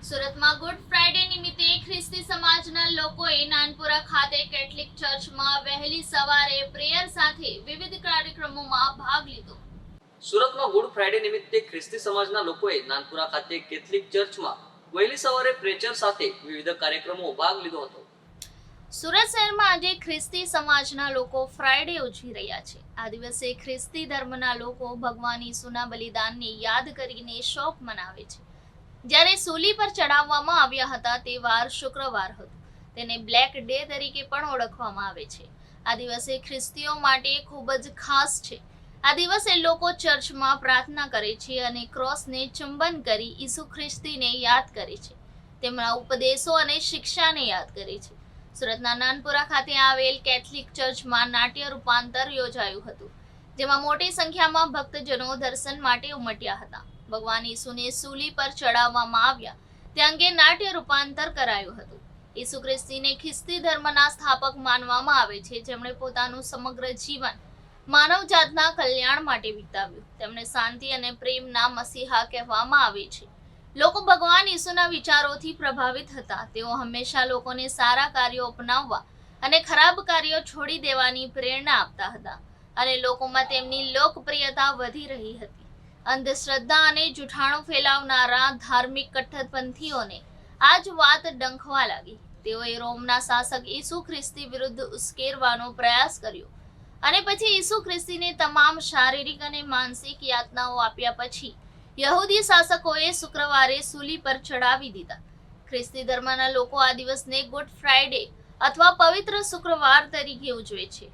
સુરતમાં good Friday નિમિત્તે ખ્રિસ્તી સમાજના લોકોએ નાનપુરા ખાતે કેથલિક ચર્ચમાં વહેલી સવારે પ્રેયર સાથે વિવિધ કાર્યક્રમોમાં ભાગ લીધો. સુરતમાં ગુડ ફ્રાઈડે નિમિત્તે ખ્રિસ્તી સમાજના લોકોએ નાનપુરા ખાતે કેથલિક ચર્ચમાં વહેલી સવારે પ્રેચર સાથે વિવિધ કાર્યક્રમોમાં ભાગ લીધો હતો. સુરત શહેરમાં આજે ખ્રિસ્તી સમાજના લોકો ફ્રાઈડે ઉજવી રહ્યા છે. આ દિવસે ખ્રિસ્તી ધર્મના લોકો ભગવાન ઈસુના બલિદાનને યાદ કરીને શોક મનાવે છે. જ્યારે સૂલી પર ચડાવવામાં આવ્યા હતા તે વાર શુક્રવાર હતો. તેને બ્લેક ડે તરીકે પણ ઓળખવામાં આવે છે. આ દિવસે ખ્રિસ્તીઓ માટે ખૂબ જ ખાસ છે. આ દિવસે લોકો ચર્ચમાં પ્રાર્થના કરે છે અને ક્રોસને ચુંબન કરી ઈસુ ખ્રિસ્તીને યાદ કરે છે. તેમના ઉપદેશો અને શિક્ષાને યાદ કરે છે. સુરતના નાનપુરા ખાતે આવેલ કેથલિક ચર્ચમાં નાટ્ય રૂપાંતર યોજાયું હતું, જેમાં મોટી સંખ્યામાં ભક્તજનો દર્શન માટે ઉમટ્યા હતા. ભગવાન ઈસુને સૂલી પર ચડાવવામાં આવ્યા તે અંગે નાટ્ય રૂપાંતર કરાયું હતું. ઈસુ ખ્રિસ્તીને ખ્રિસ્તી ધર્મના સ્થાપક માનવામાં આવે છે, જેમણે પોતાનું સમગ્ર જીવન માનવજાતના કલ્યાણ માટે વિતાવ્યું. તેમને શાંતિ અને પ્રેમના મસીહા કહેવામાં આવે છે. લોકો ભગવાન ઈસુના વિચારોથી પ્રભાવિત હતા. તેઓ હંમેશા લોકોને સારા કાર્યો અપનાવવા અને ખરાબ કાર્યો છોડી દેવાની પ્રેરણા આપતા હતા, અને લોકોમાં તેમની લોકપ્રિયતા વધી રહી હતી. અંધશ્રદ્ધા અને જૂઠાણું ફેલાવનારા ધાર્મિક કટ્ટરપંથીઓને આ જ વાત ડંખવા લાગી. તેઓએ રોમના શાસક ઈસુ ખ્રિસ્તી વિરુદ્ધ ઉશ્કેરવાનો પ્રયાસ કર્યો, અને પછી ઈસુ ખ્રિસ્તીને તમામ શારીરિક અને માનસિક યાતનાઓ આપ્યા પછી યહૂદી શાસકોએ શુક્રવારે સૂલી પર ચડાવી દીધા. ખ્રિસ્તી ધર્મના લોકો આ દિવસને ગુડ ફ્રાઈડે અથવા પવિત્ર શુક્રવાર તરીકે ઉજવે છે.